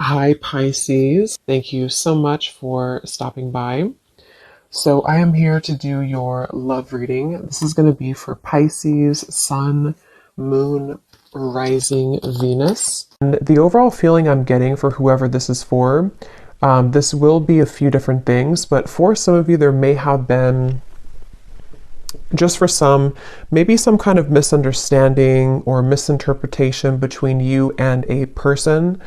Hi, Pisces. Thank you so much for stopping by. So, I am here to do your love reading. This is going to be for Pisces, Sun, Moon, Rising, Venus. And the overall feeling I'm getting for whoever this is for, this will be a few different things, but for some of you, there may have been, just for some, maybe some kind of misunderstanding or misinterpretation between you and a person,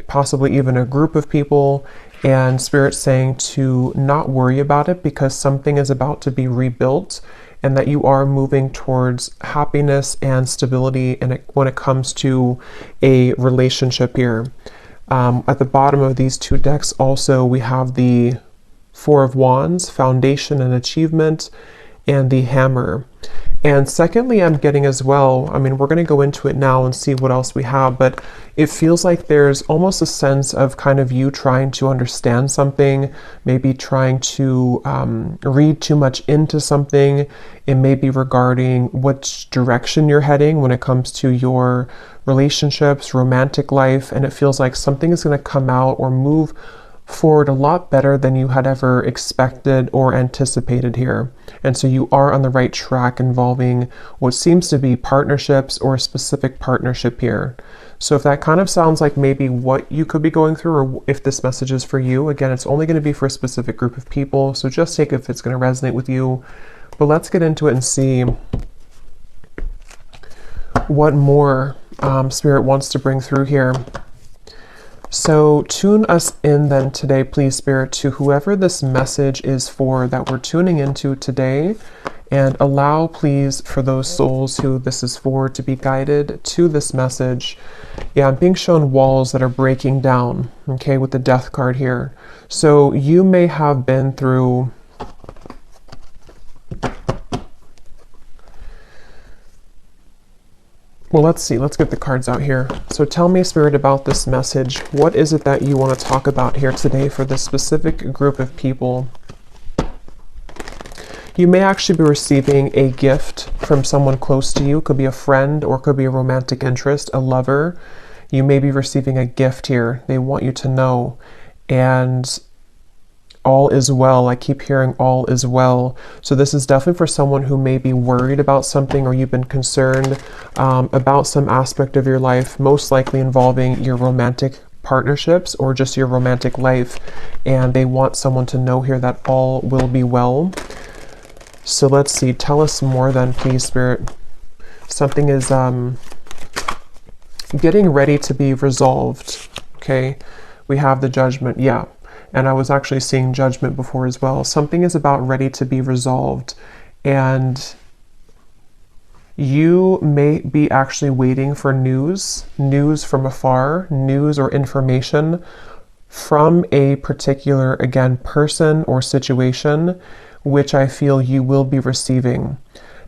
possibly even a group of people, and Spirit saying to not worry about it because something is about to be rebuilt and that you are moving towards happiness and stability when it comes to a relationship here. At the bottom of these two decks also we have the Four of Wands, Foundation and Achievement, and the Hammer. And secondly, I'm getting as well, I mean, we're going to go into it now and see what else we have, but it feels like there's almost a sense of kind of you trying to understand something, maybe trying to read too much into something. It may be regarding which direction you're heading when it comes to your relationships, romantic life, and it feels like something is going to come out or move forward a lot better than you had ever expected or anticipated here. And so you are on the right track involving what seems to be partnerships or a specific partnership here. So if that kind of sounds like maybe what you could be going through, or if this message is for you, again, it's only going to be for a specific group of people. So just take it if it's going to resonate with you. But let's get into it and see what more Spirit wants to bring through here. So tune us in then today, please, Spirit, to whoever this message is for that we're tuning into today, and allow, please, for those souls who this is for to be guided to this message. Yeah, I'm being shown walls that are breaking down, okay, with the Death card here. So you may have been through well, let's see. Let's get the cards out here. So tell me, Spirit, about this message. What is it that you want to talk about here today for this specific group of people? You may actually be receiving a gift from someone close to you. It could be a friend or it could be a romantic interest, a lover. You may be receiving a gift here. They want you to know. And all is well. I keep hearing all is well. So this is definitely for someone who may be worried about something, or you've been concerned about some aspect of your life, most likely involving your romantic partnerships or just your romantic life. And they want someone to know here that all will be well. So let's see. Tell us more then, please, Spirit. Something is getting ready to be resolved. Okay. We have the Judgment. Yeah. And I was actually seeing Judgment before as well. Something is about ready to be resolved. And you may be actually waiting for news from afar, news or information from a particular, again, person or situation, which I feel you will be receiving.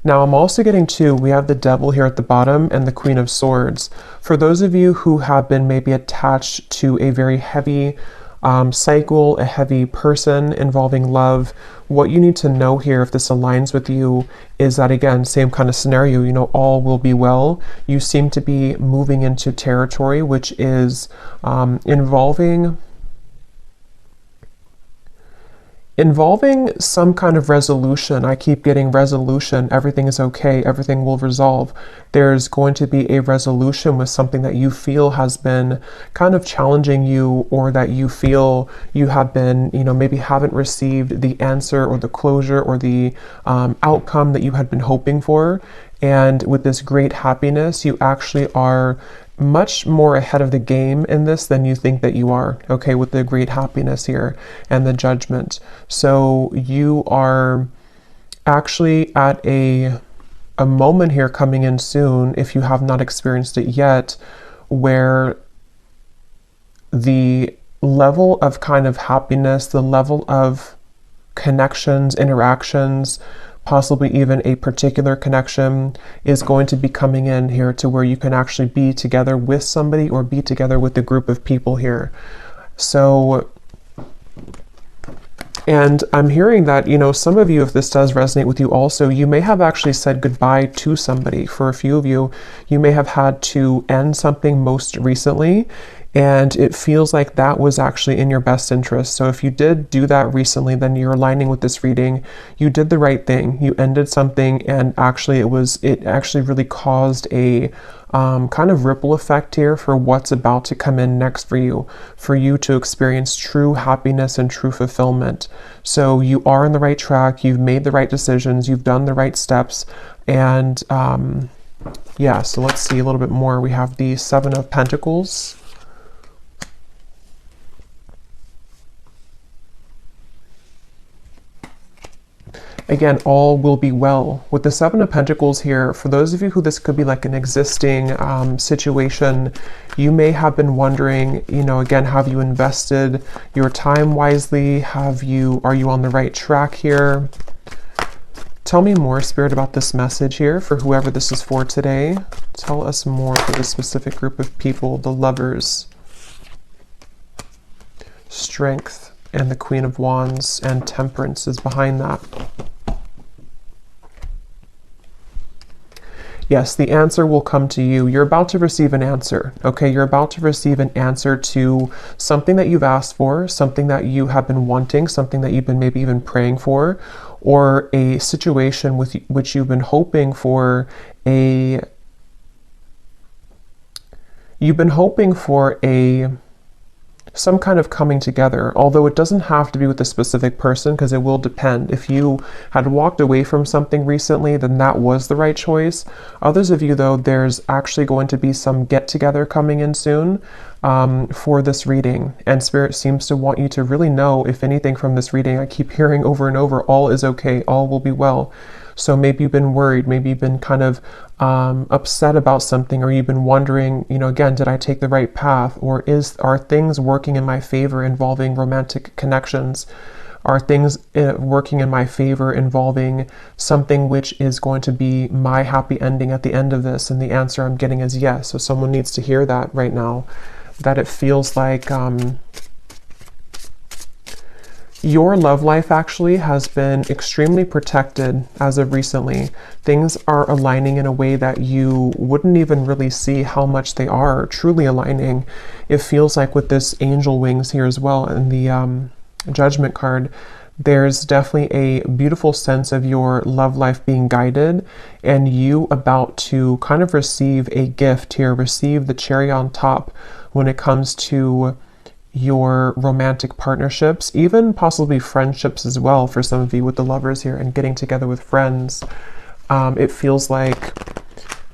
Now, I'm also getting we have the Devil here at the bottom and the Queen of Swords. For those of you who have been maybe attached to a very heavy cycle, a heavy person involving love, what you need to know here, if this aligns with you, is that, again, same kind of scenario, you know, all will be well. You seem to be moving into territory which is involving some kind of resolution. I keep getting resolution. Everything is okay. Everything will resolve. There's going to be a resolution with something that you feel has been kind of challenging you, or that you feel you have been, you know, maybe haven't received the answer or the closure or the outcome that you had been hoping for. And with this great happiness, you actually are much more ahead of the game in this than you think that you are, okay, with the great happiness here and the Judgment. So you are actually at a moment here coming in soon, if you have not experienced it yet, where the level of kind of happiness, the level of connections, interactions, possibly even a particular connection, is going to be coming in here to where you can actually be together with somebody or be together with a group of people here. So, and I'm hearing that, you know, some of you, if this does resonate with you also, you may have actually said goodbye to somebody. For a few of you, you may have had to end something most recently, And it feels like that was actually in your best interest. So if you did do that recently, then you're aligning with this reading. You did the right thing. You ended something, and actually it actually really caused a kind of ripple effect here for what's about to come in next for you to experience true happiness and true fulfillment. So you are on the right track. You've made the right decisions. You've done the right steps. And yeah, so let's see a little bit more. We have the Seven of Pentacles. Again, all will be well. With the Seven of Pentacles here, for those of you who this could be like an existing situation, you may have been wondering, you know, again, have you invested your time wisely? Are you on the right track here? Tell me more, Spirit, about this message here for whoever this is for today. Tell us more for this specific group of people, the Lovers. Strength and the Queen of Wands and Temperance is behind that. Yes, the answer will come to you. You're about to receive an answer, okay? You're about to receive an answer to something that you've asked for, something that you have been wanting, something that you've been maybe even praying for, or a situation with which you've been hoping for some kind of coming together, although it doesn't have to be with a specific person, because it will depend. If you had walked away from something recently, then that was the right choice. Others of you, though, there's actually going to be some get-together coming in soon for this reading. And Spirit seems to want you to really know, if anything from this reading, I keep hearing over and over, all is okay, all will be well. So maybe you've been worried, maybe you've been kind of upset about something, or you've been wondering, you know, again, did I take the right path? Or are things working in my favor involving romantic connections? Are things working in my favor involving something which is going to be my happy ending at the end of this? And the answer I'm getting is yes. So someone needs to hear that right now, that it feels like your love life actually has been extremely protected as of recently. Things are aligning in a way that you wouldn't even really see how much they are truly aligning. It feels like with this angel wings here as well in the Judgment card, there's definitely a beautiful sense of your love life being guided, and you about to kind of receive a gift here, receive the cherry on top when it comes to your romantic partnerships, even possibly friendships as well for some of you with the Lovers here and getting together with friends. It feels like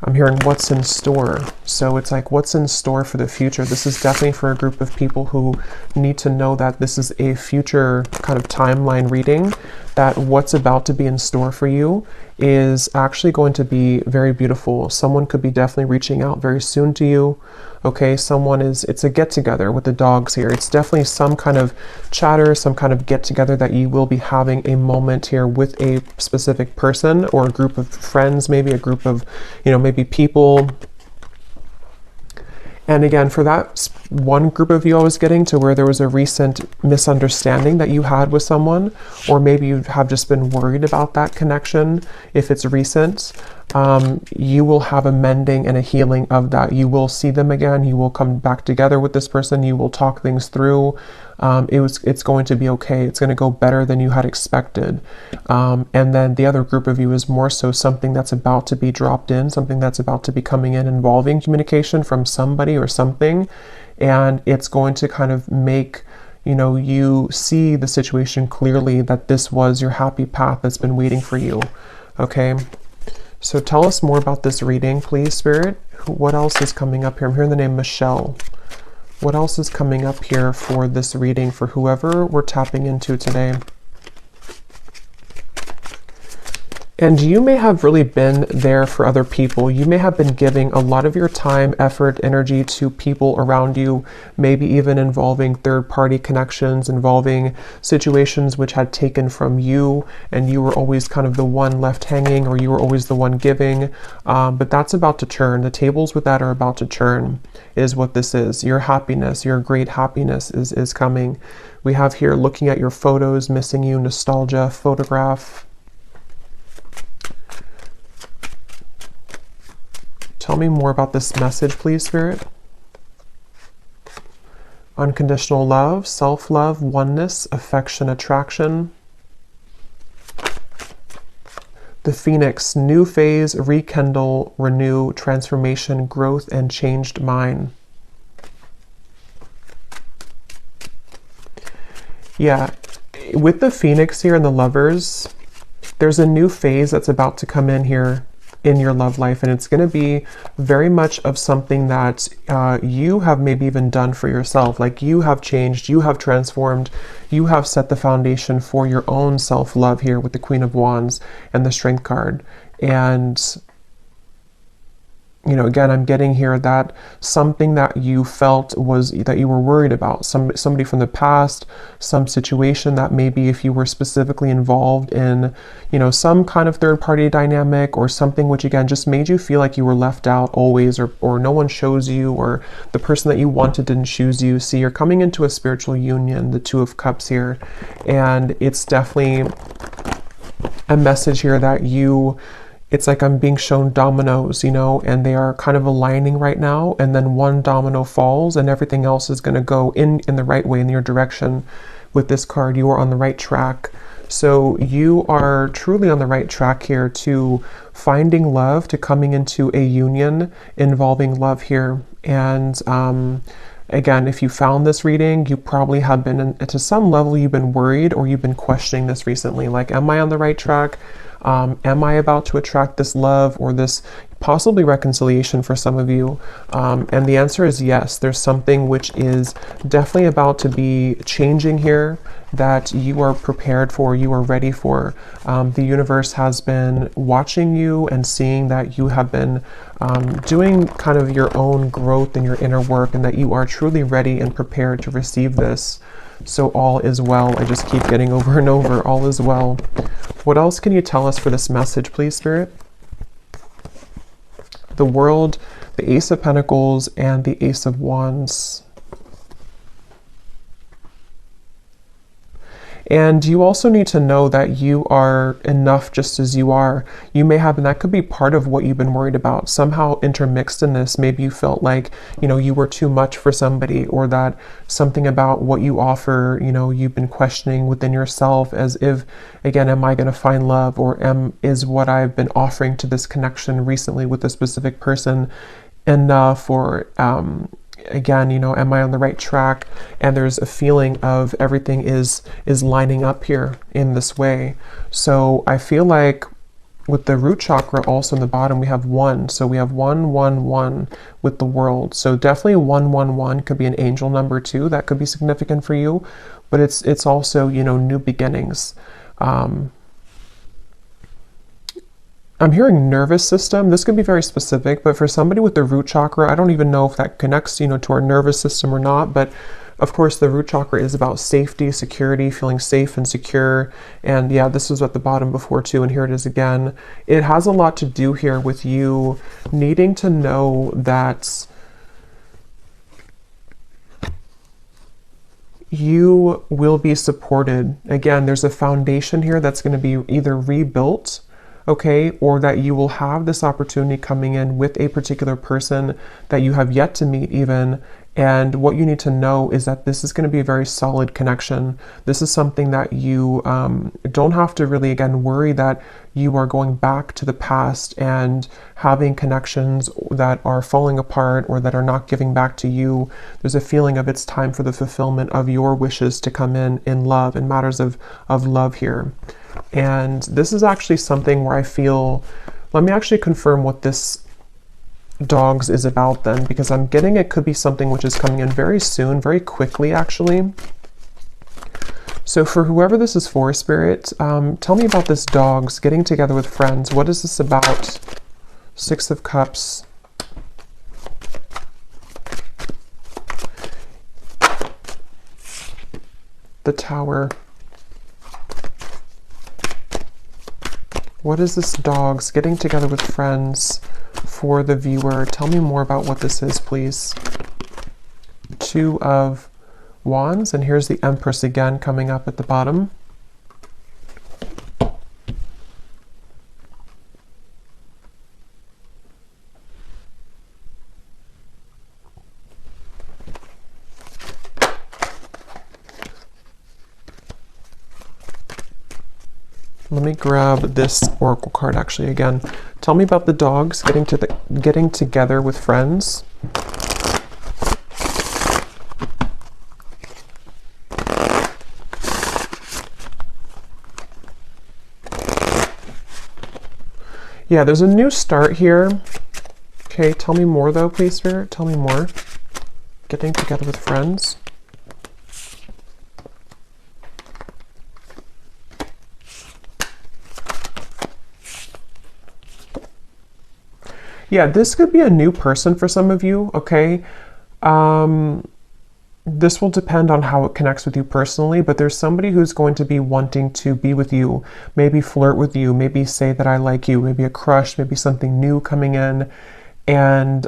I'm hearing what's in store. So it's like what's in store for the future. This is definitely for a group of people who need to know that this is a future kind of timeline reading, that what's about to be in store for you is actually going to be very beautiful. Someone could be definitely reaching out very soon to you. Okay, it's a get-together with the dogs here. It's definitely some kind of chatter, some kind of get-together that you will be having a moment here with a specific person or a group of friends, maybe a group of, you know, maybe people. And again, for that one group of you I was getting to where there was a recent misunderstanding that you had with someone, or maybe you have just been worried about that connection, if it's recent, you will have a mending and a healing of that. You will see them again. You will come back together with this person. You will talk things through. It's going to be okay. It's going to go better than you had expected. And then the other group of you is more so something that's about to be dropped in, something that's about to be coming in involving communication from somebody or something. And it's going to kind of make, you know, you see the situation clearly, that this was your happy path that's been waiting for you. Okay. So tell us more about this reading, please, Spirit. What else is coming up here? I'm hearing the name Michelle. What else is coming up here for this reading for whoever we're tapping into today? And you may have really been there for other people. You may have been giving a lot of your time, effort, energy to people around you, maybe even involving third-party connections, involving situations which had taken from you, and you were always kind of the one left hanging, or you were always the one giving. But that's about to turn. The tables with that are about to turn, is what this is. Your happiness, your great happiness is coming. We have here looking at your photos, missing you, nostalgia, photograph. Tell me more about this message, please, Spirit. unconditional love, self-love, oneness, affection, attraction. The Phoenix, new phase, rekindle, renew, transformation, growth, and changed mind. Yeah, with the Phoenix here and the Lovers, there's a new phase that's about to come in here in your love life, and it's going to be very much of something that you have maybe even done for yourself. Like, you have changed, you have transformed, you have set the foundation for your own self-love here with the Queen of Wands and the Strength card. And you know, again, I'm getting here that something that you felt was that you were worried about, somebody from the past, some situation that maybe if you were specifically involved in, you know, some kind of third party dynamic or something which again just made you feel like you were left out always, or no one chose you, or the person that you wanted didn't choose you. See, you're coming into a spiritual union, the Two of Cups here, and it's definitely a message here that it's like I'm being shown dominoes, you know, and they are kind of aligning right now, and then one domino falls and everything else is going to go in the right way, in your direction. With this card, you are on the right track. So you are truly on the right track here to finding love, to coming into a union involving love here. And again, if you found this reading, you probably have been, to some level, you've been worried or you've been questioning this recently. Like, am I on the right track? Am I about to attract this love or this possibly reconciliation for some of you? And the answer is yes. There's something which is definitely about to be changing here that you are prepared for, you are ready for. The universe has been watching you and seeing that you have been doing kind of your own growth in your inner work, and that you are truly ready and prepared to receive this. So all is well. I just keep getting over and over, all is well. What else can you tell us for this message, please, Spirit? The World, the Ace of Pentacles, and the Ace of Wands. And you also need to know that you are enough just as you are. You may have, and that could be part of what you've been worried about, somehow intermixed in this. Maybe you felt like, you know, you were too much for somebody, or that something about what you offer, you know, you've been questioning within yourself, as if, again, am I going to find love, or is what I've been offering to this connection recently with a specific person enough, or again, you know, am I on the right track? And there's a feeling of everything is lining up here in this way. So I feel like with the root chakra also in the bottom, we have 1. So we have 111 with the World. So definitely 111 could be an angel number too. That could be significant for you. But it's also, you know, new beginnings. I'm hearing nervous system. This could be very specific, but for somebody with the root chakra, I don't even know if that connects, you know, to our nervous system or not. But of course, the root chakra is about safety, security, feeling safe and secure. And yeah, this was at the bottom before too, and here it is again. It has a lot to do here with you needing to know that you will be supported. Again, there's a foundation here that's going to be either rebuilt, okay, or that you will have this opportunity coming in with a particular person that you have yet to meet even. And what you need to know is that this is going to be a very solid connection. This is something that you don't have to really, again, worry that you are going back to the past and having connections that are falling apart or that are not giving back to you. There's a feeling of it's time for the fulfillment of your wishes to come in love, in matters of love here. And this is actually something where I feel, let me actually confirm what this dogs is about then, because I'm getting it could be something which is coming in very soon, very quickly actually. So for whoever this is for, Spirit, tell me about this dogs getting together with friends. What is this about? 6 of Cups. The Tower. What is this dogs getting together with friends for the viewer? Tell me more about what this is, please. 2 of Wands, and here's the Empress again coming up at the bottom. Let me grab this oracle card actually again. Tell me about the dogs getting together with friends. Yeah, there's a new start here. Okay, tell me more though, please, Spirit. Tell me more. Getting together with friends. Yeah, this could be a new person for some of you, okay? This will depend on how it connects with you personally, but there's somebody who's going to be wanting to be with you, maybe flirt with you, maybe say that I like you, maybe a crush, maybe something new coming in. And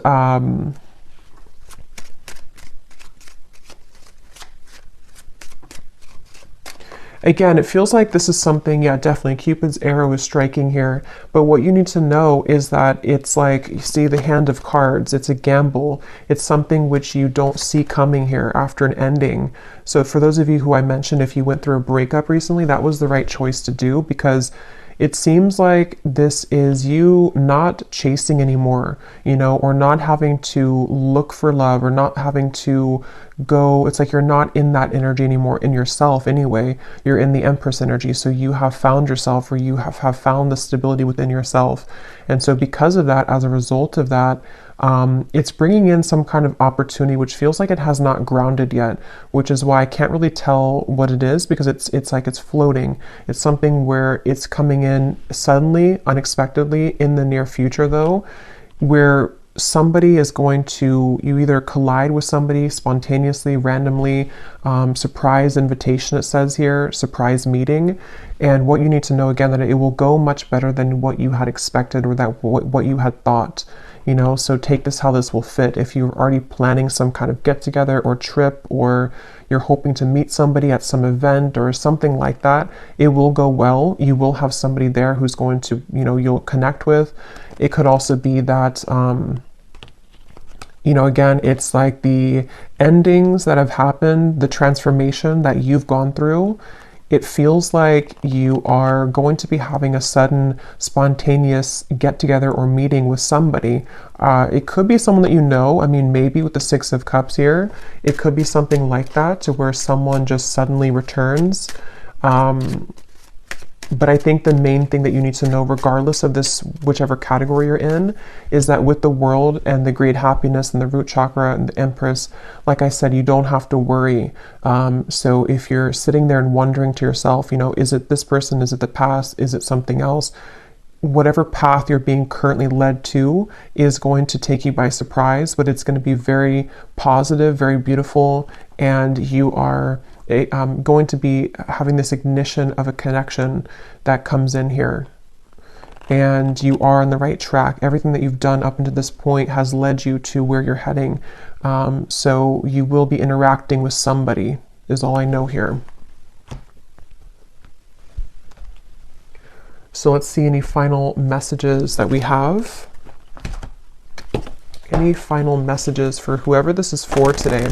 again, it feels like this is something, yeah, definitely Cupid's arrow is striking here. But what you need to know is that it's like, you see the hand of cards, it's a gamble. It's something which you don't see coming here after an ending. So for those of you who I mentioned, if you went through a breakup recently, that was the right choice to do, because it seems like this is you not chasing anymore, you know, or not having to look for love, or not having to go. It's like you're not in that energy anymore in yourself anyway. You're in the Empress energy. So you have found yourself, or you have found the stability within yourself. And so because of that, as a result of that, it's bringing in some kind of opportunity which feels like it has not grounded yet, which is why I can't really tell what it is, because it's like it's floating. It's something where it's coming in suddenly, unexpectedly in the near future though, where somebody is going to, you either collide with somebody spontaneously, randomly, surprise invitation, it says here, surprise meeting. And what you need to know again, that it will go much better than what you had expected, or that what you had thought. You know, so take this how this will fit. If you're already planning some kind of get together or trip, or you're hoping to meet somebody at some event or something like that, it will go well. You will have somebody there who's going to, you know, you'll connect with. It could also be that, you know, again, it's like the endings that have happened, the transformation that you've gone through. It feels like you are going to be having a sudden spontaneous get together or meeting with somebody. It could be someone that you know. I mean, maybe with the Six of Cups here, it could be something like that, to where someone just suddenly returns. But I think the main thing that you need to know, regardless of this, whichever category you're in, is that with the World and the great happiness and the root chakra and the Empress, like I said, you don't have to worry. So if you're sitting there and wondering to yourself, you know, is it this person? Is it the past? Is it something else? Whatever path you're being currently led to is going to take you by surprise, but it's going to be very positive, very beautiful, and you are going to be having this ignition of a connection that comes in here. And you are on the right track. Everything that you've done up until this point has led you to where you're heading. So you will be interacting with somebody, is all I know here. So let's see any final messages that we have. Any final messages for whoever this is for today?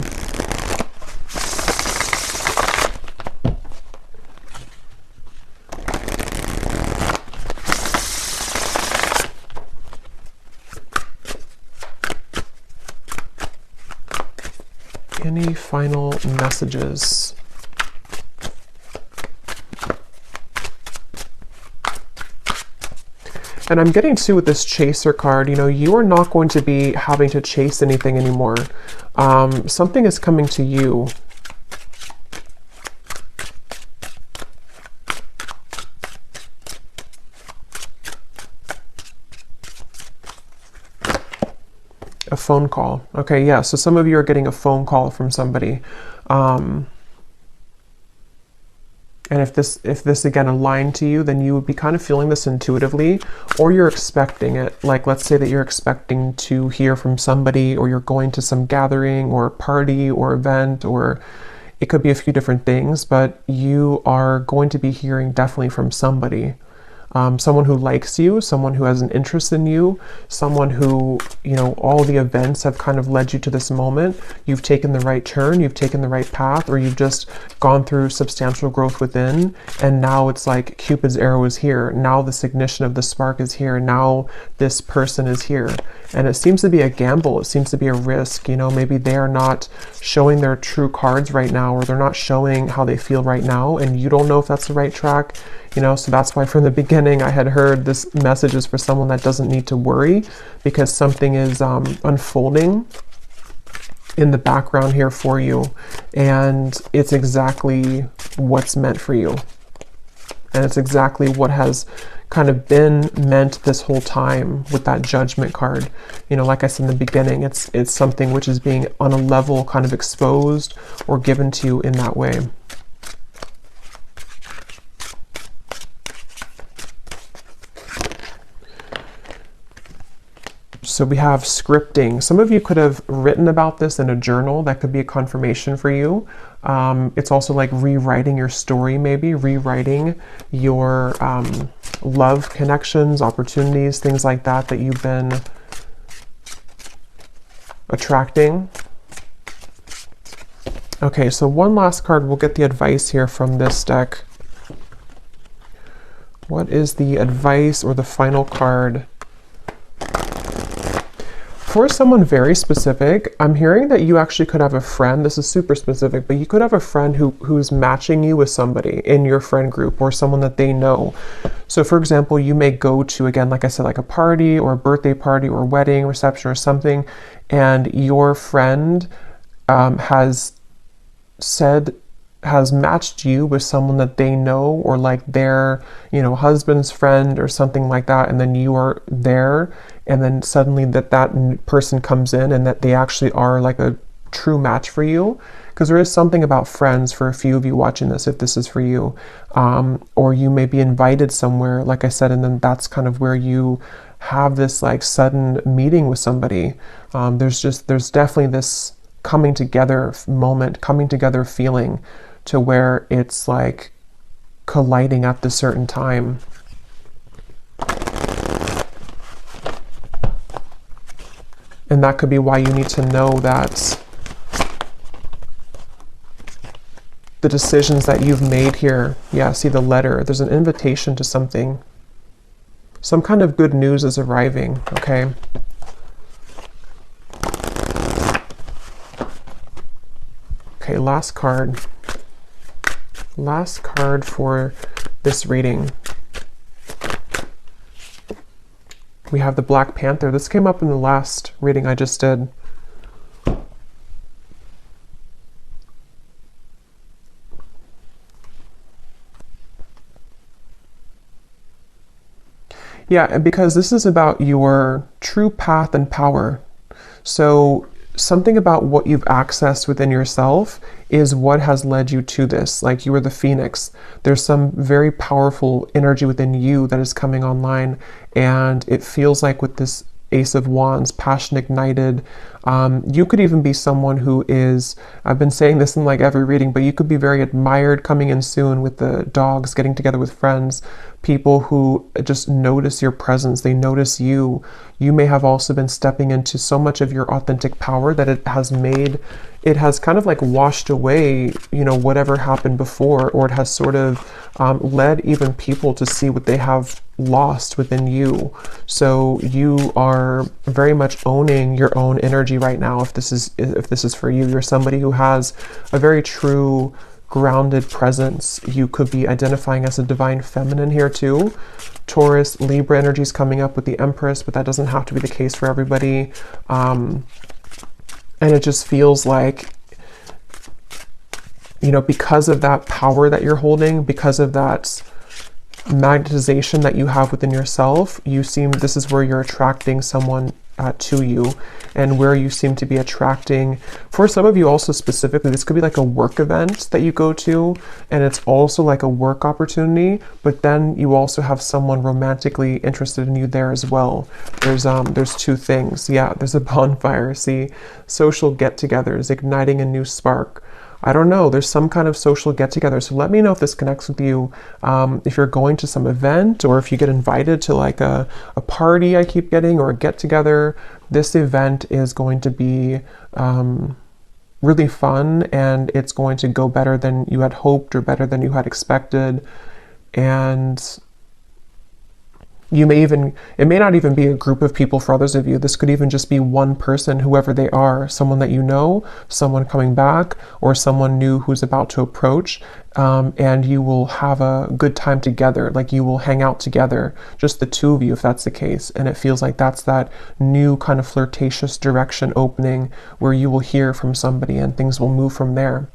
Any final messages? And I'm getting too with this chaser card, you know, you are not going to be having to chase anything anymore. Something is coming to you. A phone call. Okay, yeah, so some of you are getting a phone call from somebody. And if this again aligned to you, then you would be kind of feeling this intuitively, or you're expecting it. Like, let's say that you're expecting to hear from somebody, or you're going to some gathering or party or event, or it could be a few different things, but you are going to be hearing definitely from somebody. someone who likes you, someone who has an interest in you, someone who, you know, all the events have kind of led you to this moment. You've taken the right turn, you've taken the right path, or you've just gone through substantial growth within, and now it's like Cupid's arrow is here. Now this ignition of the spark is here. Now this person is here. And it seems to be a gamble. It seems to be a risk. You know, maybe they are not showing their true cards right now, or they're not showing how they feel right now, and you don't know if that's the right track. You know, so that's why from the beginning I had heard this message is for someone that doesn't need to worry, because something is unfolding in the background here for you, and it's exactly what's meant for you, and it's exactly what has kind of been meant this whole time with that Judgment card. You know, like I said in the beginning, it's something which is being on a level kind of exposed or given to you in that way. So we have scripting. Some of you could have written about this in a journal. That could be a confirmation for you. It's also like rewriting your story, maybe rewriting your love connections, opportunities, things like that that you've been attracting. Okay, so one last card. We'll get the advice here from this deck. What is the advice or the final card? For someone very specific, I'm hearing that you actually could have a friend. This is super specific, but you could have a friend who's matching you with somebody in your friend group, or someone that they know. So for example, you may go to, again, like I said, like a party or a birthday party or a wedding reception or something, and your friend has matched you with someone that they know, or like their, you know, husband's friend or something like that, and then you are there, and then suddenly that person comes in and that they actually are like a true match for you. Because there is something about friends for a few of you watching this, if this is for you, or you may be invited somewhere, like I said, and then that's kind of where you have this like sudden meeting with somebody. There's definitely this coming together moment, coming together feeling, to where it's like colliding at the certain time. And that could be why you need to know that the decisions that you've made here, yeah, see the letter, there's an invitation to something. Some kind of good news is arriving, okay? Okay, last card. Last card for this reading. We have the Black Panther. This came up in the last reading I just did. Yeah, and because this is about your true path and power. So something about what you've accessed within yourself is what has led you to this. Like you are the phoenix. There's some very powerful energy within you that is coming online, and it feels like with this Ace of Wands, passion ignited. You could even be someone who is, I've been saying this in like every reading, but you could be very admired coming in soon with the dogs, getting together with friends, people who just notice your presence, they notice you. You may have also been stepping into so much of your authentic power that it has kind of like washed away, you know, whatever happened before, or it has sort of led even people to see what they have lost within you. So you are very much owning your own energy right now. If this is for you, you're somebody who has a very true grounded presence. You could be identifying as a divine feminine here too. Taurus, Libra energy is coming up with the Empress, but that doesn't have to be the case for everybody. And it just feels like, you know, because of that power that you're holding, because of that magnetization that you have within yourself, this is where you're attracting someone to you, and where you seem to be attracting, for some of you also specifically, this could be like a work event that you go to, and it's also like a work opportunity, but then you also have someone romantically interested in you there as well. There's two things. Yeah, there's a bonfire. See, social get-togethers, igniting a new spark. I don't know, there's some kind of social get together. So let me know if this connects with you. If you're going to some event, or if you get invited to like a party I keep getting, or a get together, this event is going to be really fun, and it's going to go better than you had hoped or better than you had expected. And it may not even be a group of people for others of you. This could even just be one person, whoever they are, someone that you know, someone coming back, or someone new who's about to approach. And you will have a good time together. Like, you will hang out together, just the two of you, if that's the case. And it feels like that's that new kind of flirtatious direction opening, where you will hear from somebody and things will move from there.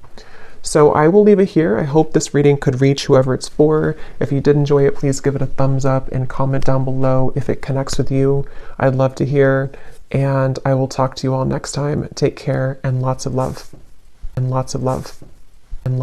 So I will leave it here. I hope this reading could reach whoever it's for. If you did enjoy it, please give it a thumbs up and comment down below if it connects with you. I'd love to hear, and I will talk to you all next time. Take care, and lots of love. And lots of love.